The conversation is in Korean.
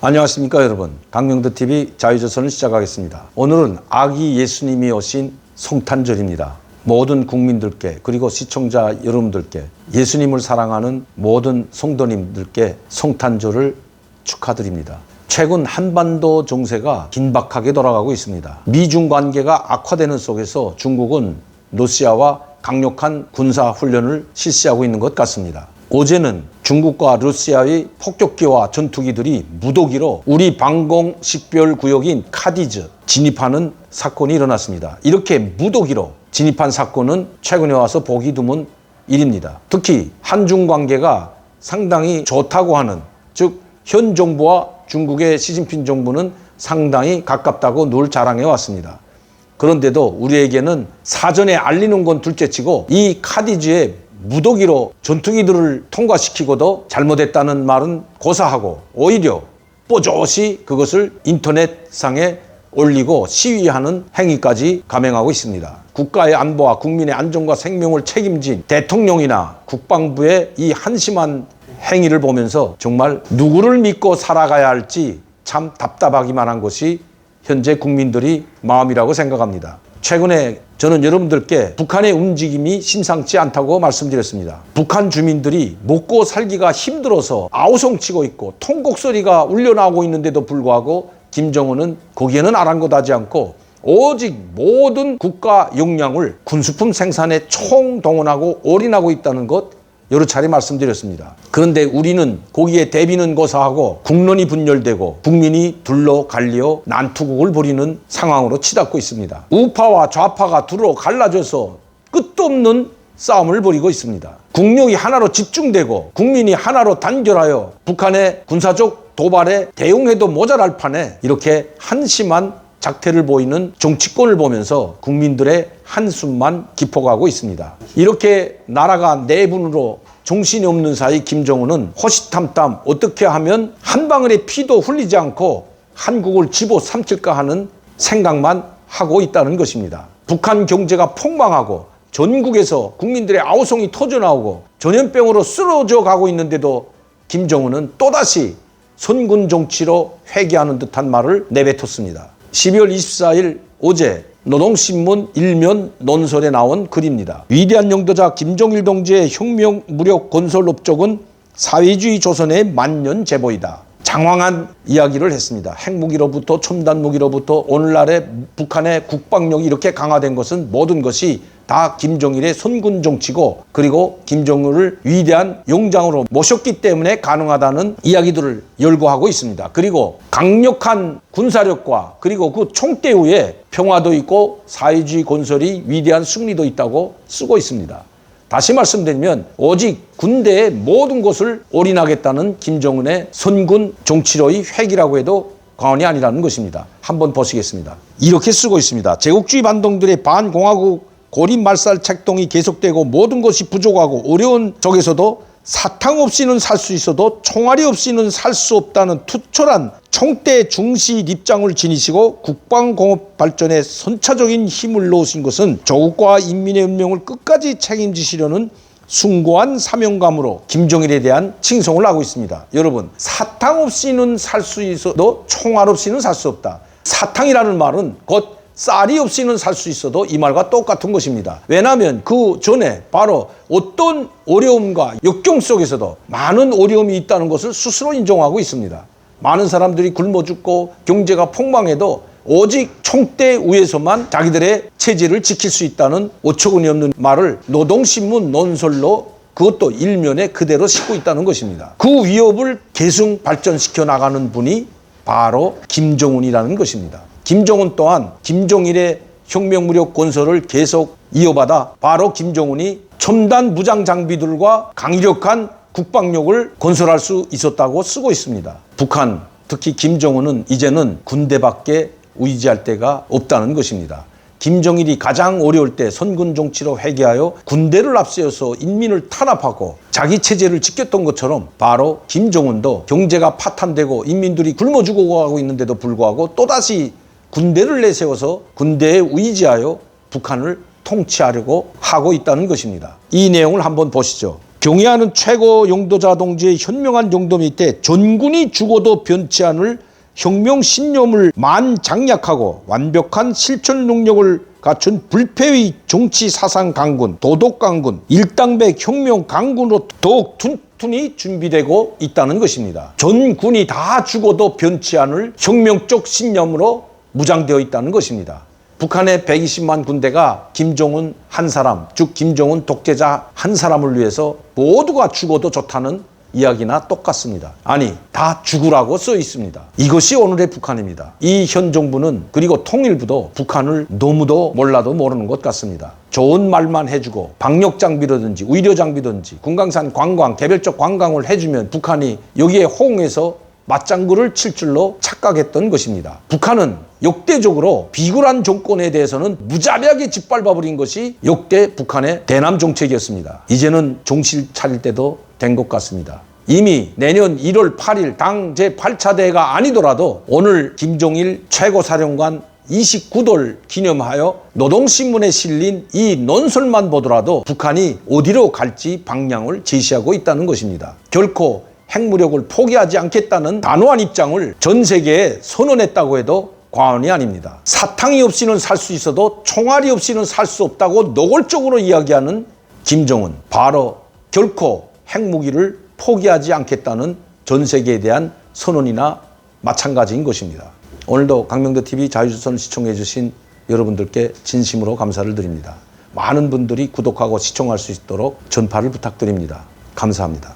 안녕하십니까 여러분. 강명도TV 자유조선을 시작하겠습니다. 오늘은 아기 예수님이 오신 성탄절입니다. 모든 국민들께 그리고 시청자 여러분들께 예수님을 사랑하는 모든 성도님들께 성탄절을 축하드립니다. 최근 한반도 정세가 긴박하게 돌아가고 있습니다. 미중 관계가 악화되는 속에서 중국은 러시아와 강력한 군사 훈련을 실시하고 있는 것 같습니다. 어제는 중국과 러시아의 폭격기와 전투기들이 무더기로 우리 방공 식별 구역인 카디즈 진입하는 사건이 일어났습니다. 이렇게 무더기로 진입한 사건은 최근에 와서 보기 드문 일입니다. 특히 한중 관계가 상당히 좋다고 하는, 즉 현 정부와 중국의 시진핑 정부는 상당히 가깝다고 늘 자랑해 왔습니다. 그런데도 우리에게는 사전에 알리는 건 둘째치고 이 카디즈에 무더기로 전투기들을 통과시키고도 잘못했다는 말은 고사하고 오히려 뽀조시 그것을 인터넷상에 올리고 시위하는 행위까지 감행하고 있습니다. 국가의 안보와 국민의 안전과 생명을 책임진 대통령이나 국방부의 이 한심한 행위를 보면서 정말 누구를 믿고 살아가야 할지 참 답답하기만 한 것이 현재 국민들의 마음이라고 생각합니다. 최근에 저는 여러분들께 북한의 움직임이 심상치 않다고 말씀드렸습니다. 북한 주민들이 먹고 살기가 힘들어서 아우성치고 있고 통곡 소리가 울려나오고 있는데도 불구하고 김정은은 거기에는 아랑곳하지 않고 오직 모든 국가 역량을 군수품 생산에 총동원하고 올인하고 있다는 것 여러 차례 말씀드렸습니다. 그런데 우리는 거기에 대비는 고사하고 국론이 분열되고 국민이 둘로 갈려 난투극을 벌이는 상황으로 치닫고 있습니다. 우파와 좌파가 두로 갈라져서 끝도 없는 싸움을 벌이고 있습니다. 국력이 하나로 집중되고 국민이 하나로 단결하여 북한의 군사적 도발에 대응해도 모자랄 판에 이렇게 한심한 작태를 보이는 정치권을 보면서 국민들의 한숨만 깊어가고 있습니다. 이렇게 나라가 내분으로 정신이 없는 사이 김정은은 호시탐탐 어떻게 하면 한 방울의 피도 흘리지 않고 한국을 집어삼킬까 하는 생각만 하고 있다는 것입니다. 북한 경제가 폭망하고 전국에서 국민들의 아우성이 터져나오고 전염병으로 쓰러져 가고 있는데도 김정은은 또다시 선군 정치로 회귀하는 듯한 말을 내뱉었습니다. 12월 24일 어제 노동신문 일면 논설에 나온 글입니다. 위대한 영도자 김정일 동지의 혁명 무력 건설 업적은 사회주의 조선의 만년 제보이다. 장황한 이야기를 했습니다. 핵무기로부터 첨단무기로부터 오늘날의 북한의 국방력이 이렇게 강화된 것은 모든 것이 다 김정일의 선군 정치고 그리고 김정은을 위대한 용장으로 모셨기 때문에 가능하다는 이야기들을 열거하고 있습니다. 그리고 강력한 군사력과 그리고 그 총대 위에 평화도 있고 사회주의 건설이 위대한 승리도 있다고 쓰고 있습니다. 다시 말씀드리면 오직 군대의 모든 것을 올인하겠다는 김정은의 선군 정치로의 회귀라고 해도 과언이 아니라는 것입니다. 한번 보시겠습니다. 이렇게 쓰고 있습니다. 제국주의 반동들의 반공화국 고립말살 책동이 계속되고 모든 것이 부족하고 어려운 적에서도 사탕 없이는 살 수 있어도 총알이 없이는 살 수 없다는 투철한 총대 중시 입장을 지니시고 국방공업 발전에 선차적인 힘을 놓으신 것은 조국과 인민의 운명을 끝까지 책임지시려는 숭고한 사명감으로 김정일에 대한 칭송을 하고 있습니다. 여러분, 사탕 없이는 살 수 있어도 총알 없이는 살 수 없다. 사탕이라는 말은 곧 쌀이 없이는 살 수 있어도 이 말과 똑같은 것입니다. 왜냐하면 그 전에 바로 어떤 어려움과 역경 속에서도 많은 어려움이 있다는 것을 스스로 인정하고 있습니다. 많은 사람들이 굶어 죽고 경제가 폭망해도 오직 총대 위에서만 자기들의 체제를 지킬 수 있다는 어처구니 없는 말을 노동신문 논설로 그것도 일면에 그대로 싣고 있다는 것입니다. 그 위협을 계승 발전시켜 나가는 분이 바로 김정은이라는 것입니다. 김정은 또한 김정일의 혁명무력 건설을 계속 이어받아 바로 김정은이 첨단 무장 장비들과 강력한 국방력을 건설할 수 있었다고 쓰고 있습니다. 북한, 특히 김정은은 이제는 군대밖에 의지할 데가 없다는 것입니다. 김정일이 가장 어려울 때 선군 정치로 회귀하여 군대를 앞세워서 인민을 탄압하고 자기 체제를 지켰던 것처럼 바로 김정은도 경제가 파탄되고 인민들이 굶어 죽어가고 있는데도 불구하고 또다시 군대를 내세워서 군대에 의지하여 북한을 통치하려고 하고 있다는 것입니다. 이 내용을 한번 보시죠. 경애하는 최고 용도자 동지의 현명한 용도 밑에 전군이 죽어도 변치 않을 혁명 신념을 만장약하고 완벽한 실천 능력을 갖춘 불패의 정치 사상 강군, 도덕 강군, 일당백 혁명 강군으로 더욱 튼튼히 준비되고 있다는 것입니다. 전군이 다 죽어도 변치 않을 혁명적 신념으로 무장되어 있다는 것입니다. 북한의 120만 군대가 김정은 한 사람, 즉 김정은 독재자 한 사람을 위해서 모두가 죽어도 좋다는 이야기나 똑같습니다. 아니, 다 죽으라고 써 있습니다. 이것이 오늘의 북한입니다. 이 현 정부는 그리고 통일부도 북한을 너무도 몰라도 모르는 것 같습니다. 좋은 말만 해주고 방역 장비라든지 의료 장비든지 금강산 관광, 개별적 관광을 해주면 북한이 여기에 호응해서 맞장구를 칠 줄로 착각했던 것입니다. 북한은 역대적으로 비굴한 정권에 대해서는 무자비하게 짓밟아버린 것이 역대 북한의 대남 정책이었습니다. 이제는 정신 차릴 때도 된 것 같습니다. 이미 내년 1월 8일 당 제8차 대회가 아니더라도 오늘 김종일 최고사령관 29돌 기념하여 노동신문에 실린 이 논설만 보더라도 북한이 어디로 갈지 방향을 제시하고 있다는 것입니다. 결코 핵무력을 포기하지 않겠다는 단호한 입장을 전 세계에 선언했다고 해도 과언이 아닙니다. 사탕이 없이는 살 수 있어도 총알이 없이는 살 수 없다고 노골적으로 이야기하는 김정은, 바로 결코 핵무기를 포기하지 않겠다는 전 세계에 대한 선언이나 마찬가지인 것입니다. 오늘도 강명도TV 자유조선을 시청해 주신 여러분들께 진심으로 감사를 드립니다. 많은 분들이 구독하고 시청할 수 있도록 전파를 부탁드립니다. 감사합니다.